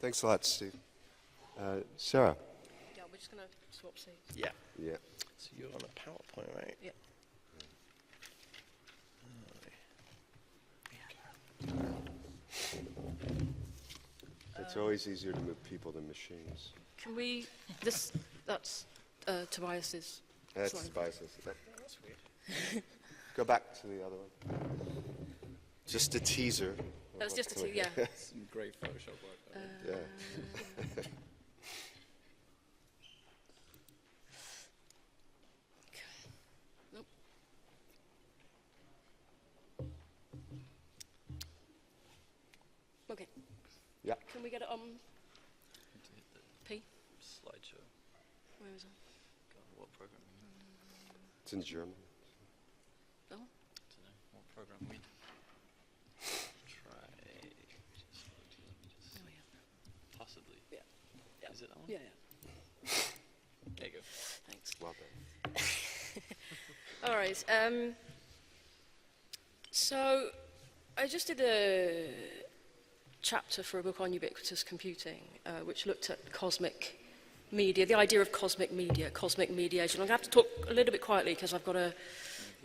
Thanks a lot, Steve. Sarah? Yeah, we're just going to swap seats. Yeah. Yeah. So you're on a PowerPoint, right? Yeah. It's always easier to move people than machines. Can we, that's Tobias's That's slide. Tobias's. That's weird. Go back to the other one. Just a teaser. That's just a yeah. Some great Photoshop work. Yeah. Nope. Okay. Yeah. Can we get it on To hit the P? slideshow. Where is it? What program? It's in German. Oh, I don't know. What program we try? oh yeah. Possibly. Yeah. Yeah. Is it that one? Yeah, yeah. There you go. Thanks. Well done. All right. So I just did a chapter for a book on ubiquitous computing, which looked at cosmic media, the idea of cosmic media, cosmic mediation. I'm going to have to talk a little bit quietly because I've got a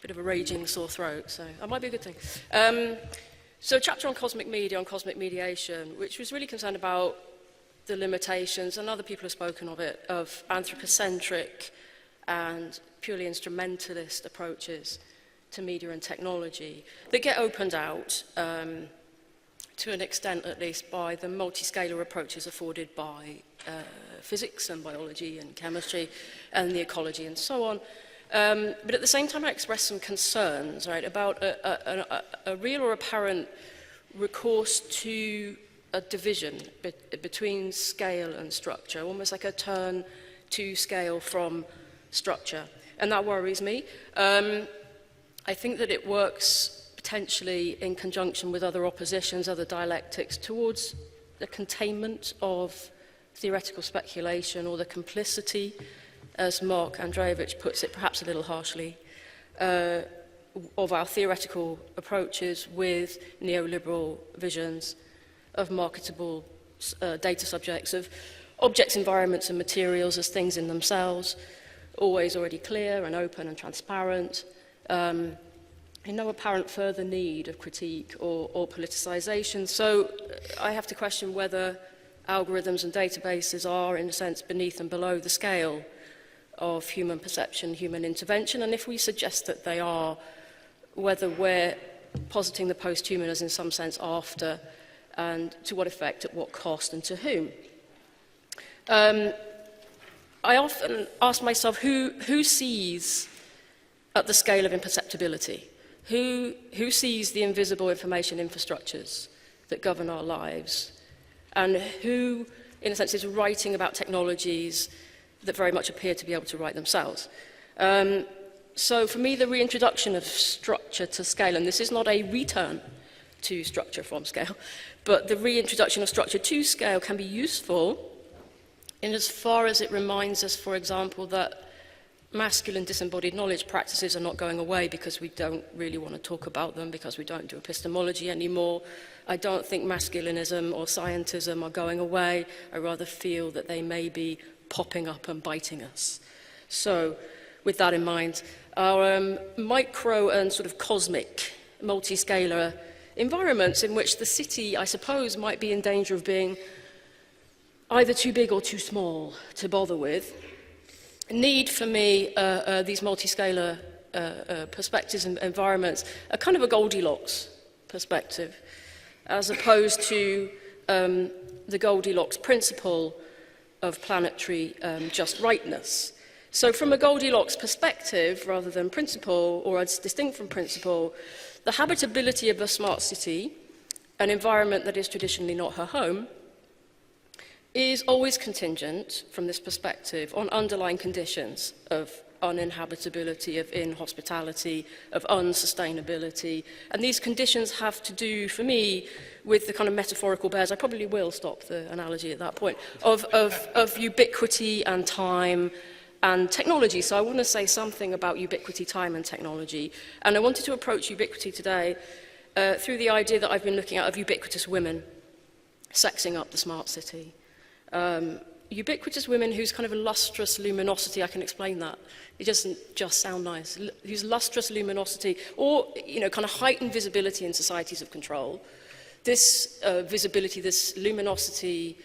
bit of a raging sore throat, so that might be a good thing. So a chapter on cosmic media, on cosmic mediation, which was really concerned about the limitations, and other people have spoken of it, of anthropocentric and purely instrumentalist approaches to media and technology that get opened out to an extent at least by the multiscalar approaches afforded by physics and biology and chemistry and the ecology and so on. But at the same time I expressed some concerns, right, about a real or apparent recourse to a division between scale and structure, almost like a turn to scale from structure. And that worries me. I think that it works potentially in conjunction with other oppositions, other dialectics, towards the containment of theoretical speculation or the complicity, as Mark Andreevich puts it, perhaps a little harshly, of our theoretical approaches with neoliberal visions of marketable data subjects, of objects, environments and materials as things in themselves, always already clear and open and transparent, in no apparent further need of critique or politicization. So I have to question whether algorithms and databases are, in a sense, beneath and below the scale of human perception, human intervention, and if we suggest that they are, whether we're positing the post-human as in some sense after, and to what effect, at what cost, and to whom. I often ask myself who sees at the scale of imperceptibility, who sees the invisible information infrastructures that govern our lives, and who, in a sense, is writing about technologies that very much appear to be able to write themselves. So for me, the reintroduction of structure to scale, and this is not a return to structure from scale, but the reintroduction of structure to scale can be useful in as far as it reminds us, for example, that masculine disembodied knowledge practices are not going away because we don't really want to talk about them, because we don't do epistemology anymore. I don't think masculinism or scientism are going away. I rather feel that they may be popping up and biting us. So, with that in mind, our micro and sort of cosmic, multi-scalar environments in which the city, I suppose, might be in danger of being either too big or too small to bother with, need for me these multi-scalar perspectives and environments, a kind of a Goldilocks perspective, as opposed to the Goldilocks principle of planetary just rightness. So from a Goldilocks perspective, rather than principle, or as distinct from principle, the habitability of a smart city, an environment that is traditionally not her home, is always contingent, from this perspective, on underlying conditions of uninhabitability, of inhospitality, of unsustainability. And these conditions have to do, for me, with the kind of metaphorical bears, I probably will stop the analogy at that point, of ubiquity and time and technology. So I want to say something about ubiquity, time and technology. And I wanted to approach ubiquity today through the idea that I've been looking at of ubiquitous women. sexing up the smart city. Ubiquitous women whose kind of lustrous luminosity, I can explain that. It doesn't just sound nice. Whose lustrous luminosity, or kind of heightened visibility in societies of control. This visibility, this luminosity,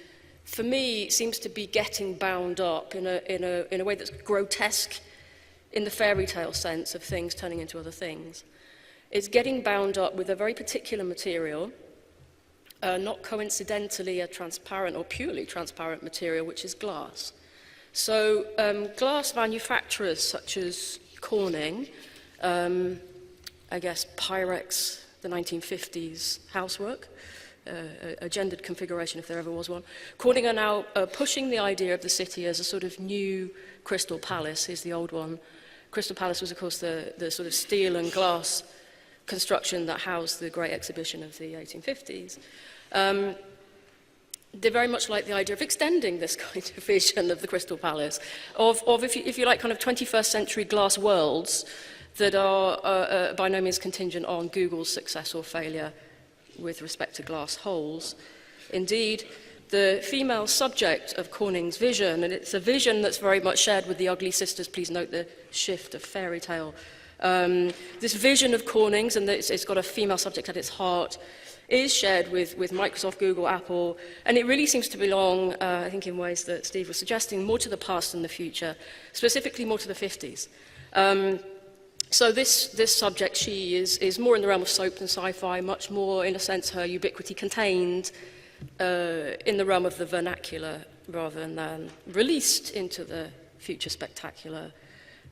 for me, seems to be getting bound up in a way that's grotesque in the fairy tale sense of things turning into other things. It's getting bound up with a very particular material, not coincidentally a transparent or purely transparent material, which is glass. So glass manufacturers such as Corning, I guess Pyrex, the 1950s housework, a gendered configuration if there ever was one. Corning are now pushing the idea of the city as a sort of new Crystal Palace. Here's the old one. Crystal Palace was, of course, the sort of steel and glass construction that housed the great exhibition of the 1850s. They're very much like the idea of extending this kind of vision of the Crystal Palace, of if you like, kind of 21st century glass worlds that are by no means contingent on Google's success or failure with respect to glass holes. Indeed, the female subject of Corning's vision, and it's a vision that's very much shared with the Ugly Sisters, please note the shift of fairy tale. This vision of Corning's, and it's got a female subject at its heart, is shared with Microsoft, Google, Apple, and it really seems to belong, I think in ways that Steve was suggesting, more to the past than the future, specifically more to the 50s. So this subject, she, is more in the realm of soap than sci-fi, much more, in a sense, her ubiquity contained in the realm of the vernacular rather than released into the future spectacular.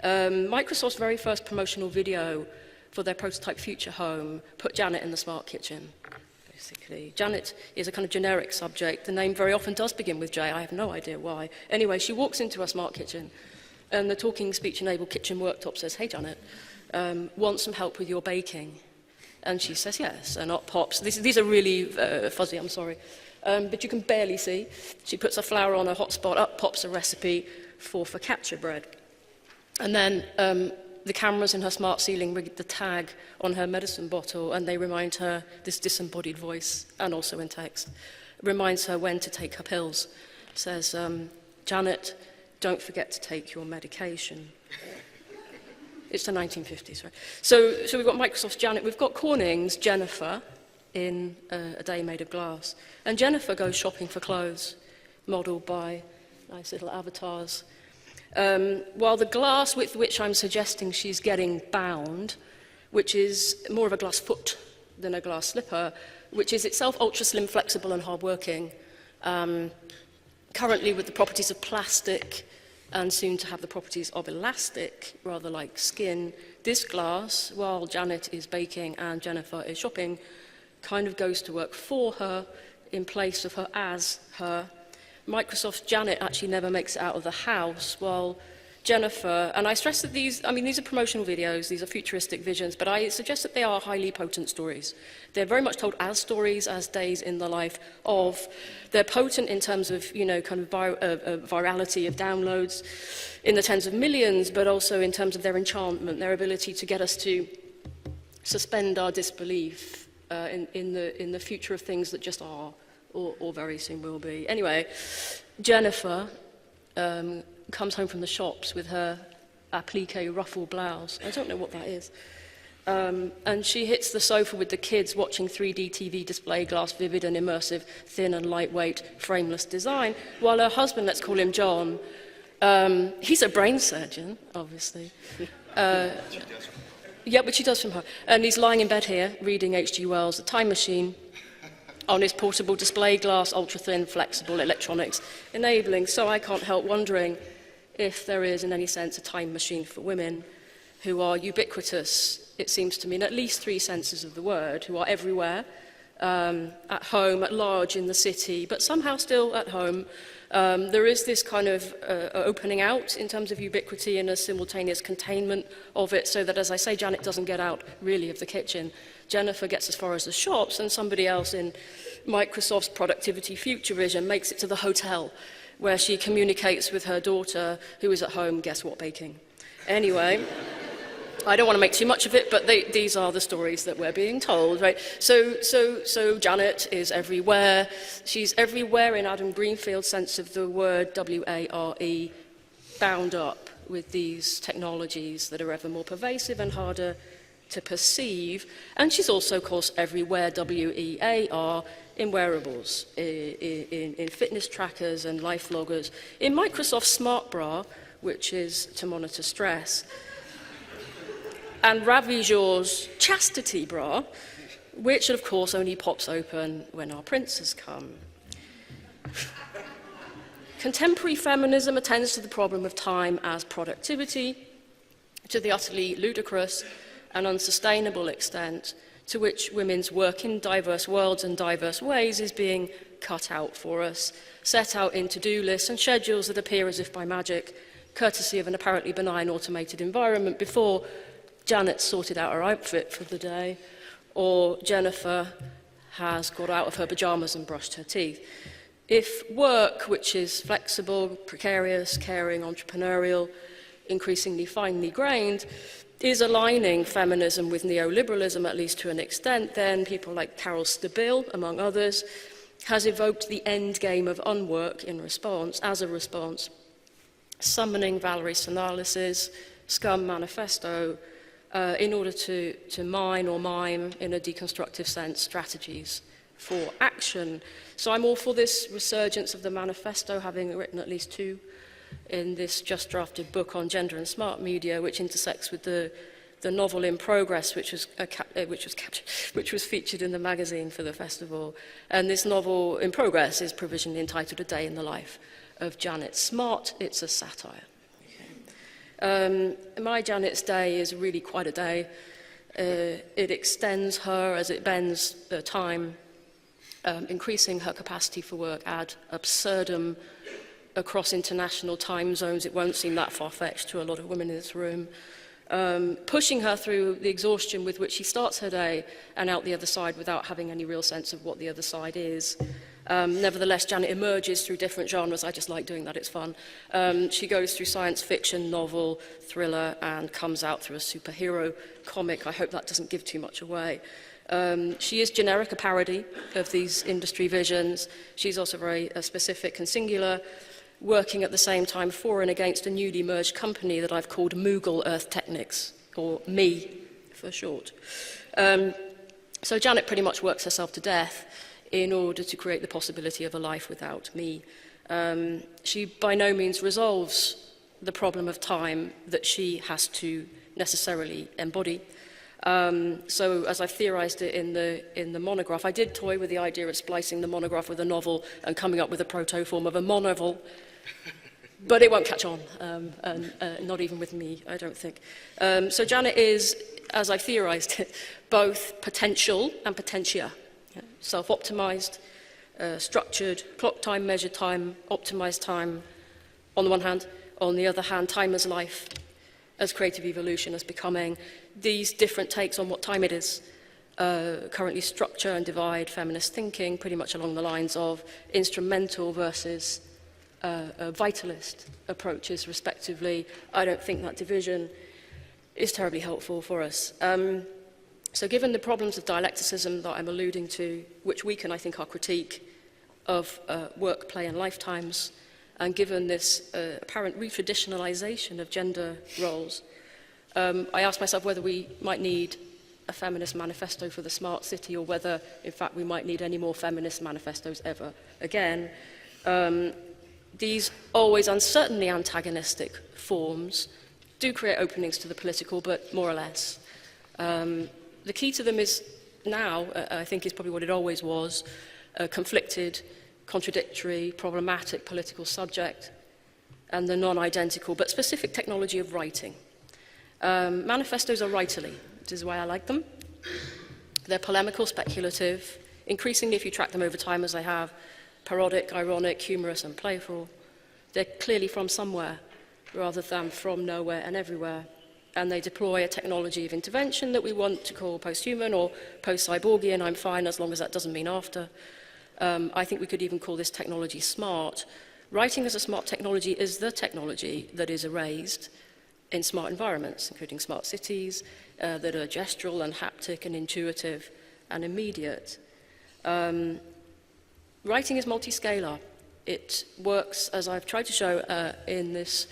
Microsoft's very first promotional video for their prototype future home put Janet in the smart kitchen, basically. Janet is a kind of generic subject. The name very often does begin with J. I have no idea why. Anyway, she walks into a smart kitchen, and the talking speech-enabled kitchen worktop says, "Hey, Janet, want some help with your baking?" And she says yes, and up pops. These are really fuzzy, I'm sorry. But you can barely see. She puts a flour on a hot spot, up pops a recipe for focaccia bread. And then the cameras in her smart ceiling read the tag on her medicine bottle, and they remind her, this disembodied voice, and also in text, reminds her when to take her pills. It says, "Janet, don't forget to take your medication." It's the 1950s, right? So we've got Microsoft's Janet, we've got Corning's Jennifer in A Day Made of Glass. And Jennifer goes shopping for clothes, modelled by nice little avatars. While the glass with which I'm suggesting she's getting bound, which is more of a glass foot than a glass slipper, which is itself ultra-slim, flexible and hard-working, currently with the properties of plastic and soon to have the properties of elastic, rather like skin. This glass, while Janet is baking and Jennifer is shopping, kind of goes to work for her in place of her as her. Microsoft's Janet actually never makes it out of the house, while Jennifer, and I stress that these are promotional videos, these are futuristic visions, but I suggest that they are highly potent stories. They're very much told as stories, as days in the life of. They're potent in terms of, kind of virality of downloads in the tens of millions, but also in terms of their enchantment, their ability to get us to suspend our disbelief in the future of things that just are, or very soon will be. Anyway, Jennifer comes home from the shops with her applique ruffle blouse. I don't know what that is. And she hits the sofa with the kids watching 3D TV display glass, vivid and immersive, thin and lightweight, frameless design, while her husband, let's call him John, he's a brain surgeon, obviously. Yeah, but she does from home. And he's lying in bed here, reading H.G. Wells' The Time Machine, on his portable display glass, ultra-thin, flexible electronics, enabling. So I can't help wondering if there is, in any sense, a time machine for women who are ubiquitous, it seems to me, in at least 3 senses of the word, who are everywhere, at home, at large in the city, but somehow still at home. There is this kind of opening out in terms of ubiquity and a simultaneous containment of it, so that, as I say, Janet doesn't get out really of the kitchen. Jennifer gets as far as the shops, and somebody else in Microsoft's productivity future vision makes it to the hotel, where she communicates with her daughter, who is at home, guess what, baking. Anyway, I don't want to make too much of it, but these are the stories that we're being told, right? So Janet is everywhere. She's everywhere in Adam Greenfield's sense of the word, W-A-R-E, bound up with these technologies that are ever more pervasive and harder to perceive. And she's also, of course, everywhere, W-E-A-R, in wearables, in fitness trackers and life loggers, in Microsoft Smart Bra, which is to monitor stress, and Ravijor's chastity bra, which of course only pops open when our prince has come. Contemporary feminism attends to the problem of time as productivity, to the utterly ludicrous and unsustainable extent to which women's work in diverse worlds and diverse ways is being cut out for us, set out in to-do lists and schedules that appear as if by magic, courtesy of an apparently benign automated environment before Janet sorted out her outfit for the day, or Jennifer has got out of her pajamas and brushed her teeth. If work, which is flexible, precarious, caring, entrepreneurial, increasingly finely grained, is aligning feminism with neoliberalism, at least to an extent, then people like Carol Stabile, among others, has evoked the end game of unwork in response, as a response, summoning Valerie Sanalis' Scum Manifesto in order to mine or mime, in a deconstructive sense, strategies for action. So I'm all for this resurgence of the manifesto, having written at least 2 in this just drafted book on gender and smart media, which intersects with the novel in progress, which was featured in the magazine for the festival. And this novel in progress is provisionally entitled A Day in the Life of Janet Smart. It's a satire. My Janet's day is really quite a day. It extends her as it bends the time, increasing her capacity for work ad absurdum across international time zones. It won't seem that far-fetched to a lot of women in this room. Pushing her through the exhaustion with which she starts her day and out the other side without having any real sense of what the other side is. Nevertheless, Janet emerges through different genres. I just like doing that, it's fun. She goes through science fiction, novel, thriller, and comes out through a superhero comic. I hope that doesn't give too much away. She is generic, a parody of these industry visions. She's also very specific and singular, working at the same time for and against a newly merged company that I've called Moogle Earth Technics, or ME for short. So Janet pretty much works herself to death in order to create the possibility of a life without me. She by no means resolves the problem of time that she has to necessarily embody. So as I've theorized it in the monograph, I did toy with the idea of splicing the monograph with a novel and coming up with a proto-form of a monovel, but it won't catch on, not even with me, I don't think. So Janet is, as I've theorized it, both potential and potentia. Self-optimized, structured, clock time, measured time, optimized time on the one hand. On the other hand, time as life, as creative evolution, as becoming. These different takes on what time it is currently structure and divide feminist thinking pretty much along the lines of instrumental versus vitalist approaches, respectively. I don't think that division is terribly helpful for us. So given the problems of dialecticism that I'm alluding to, which weaken, I think, our critique of work, play, and lifetimes, and given this apparent retraditionalization of gender roles, I asked myself whether we might need a feminist manifesto for the smart city, or whether, in fact, we might need any more feminist manifestos ever again. These always uncertainly antagonistic forms do create openings to the political, but more or less. The key to them is now, I think is probably what it always was, a conflicted, contradictory, problematic political subject, and the non-identical but specific technology of writing. Manifestos are writerly, which is why I like them. They're polemical, speculative, increasingly, if you track them over time as I have, parodic, ironic, humorous, and playful. They're clearly from somewhere, rather than from nowhere and everywhere. And they deploy a technology of intervention that we want to call post-human or post-cyborgian. I'm fine as long as that doesn't mean after. I think we could even call this technology smart. Writing as a smart technology is the technology that is erased in smart environments, including smart cities, that are gestural and haptic and intuitive and immediate. Writing is multiscalar. It works, as I've tried to show in this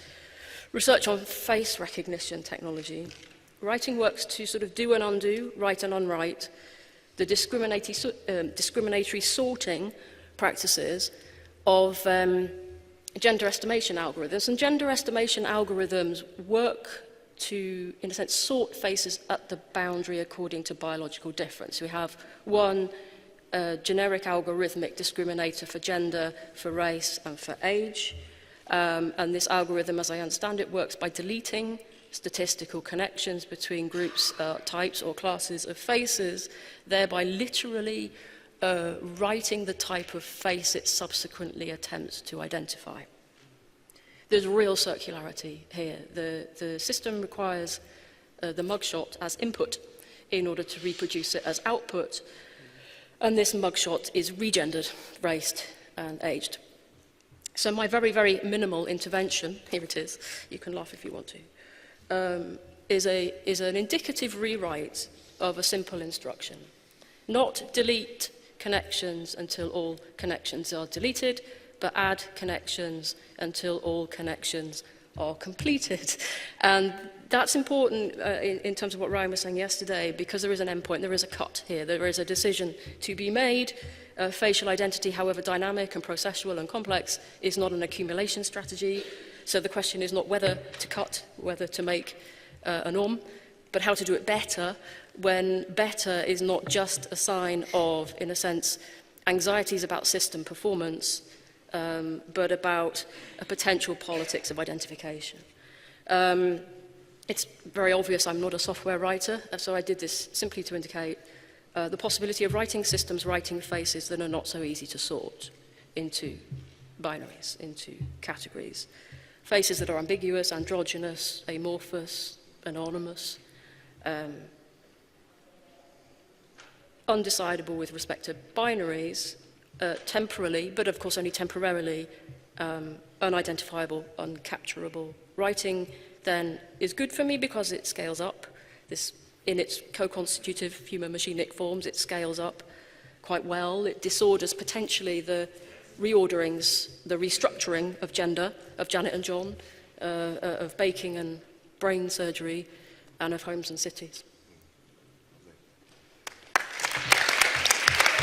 research on face recognition technology. Writing works to sort of do and undo, write and unwrite, the discriminatory sorting practices of gender estimation algorithms. And gender estimation algorithms work to, in a sense, sort faces at the boundary according to biological difference. We have one generic algorithmic discriminator for gender, for race, and for age. And this algorithm, as I understand it, works by deleting statistical connections between groups, types, or classes of faces, thereby literally writing the type of face it subsequently attempts to identify. There's real circularity here. The system requires the mugshot as input in order to reproduce it as output, and this mugshot is regendered, raced, and aged. So my very, very minimal intervention, here it is, you can laugh if you want to, is an indicative rewrite of a simple instruction. Not delete connections until all connections are deleted, but add connections until all connections are completed. And that's important in terms of what Ryan was saying yesterday, because there is an endpoint, there is a cut here, there is a decision to be made. Facial identity, however dynamic and processual and complex, is not an accumulation strategy. So the question is not whether to cut, whether to make a norm, but how to do it better, when better is not just a sign of, in a sense, anxieties about system performance, but about a potential politics of identification. It's very obvious I'm not a software writer, so I did this simply to indicate the possibility of writing systems, writing faces that are not so easy to sort into binaries, into categories. Faces that are ambiguous, androgynous, amorphous, anonymous, undecidable with respect to binaries, temporally, but of course only temporarily, unidentifiable, uncapturable. Writing then is good for me because it scales up. This, in its co-constitutive human-machinic forms, it scales up quite well. It disorders potentially the reorderings, the restructuring of gender, of Janet and John, of baking and brain surgery, and of homes and cities.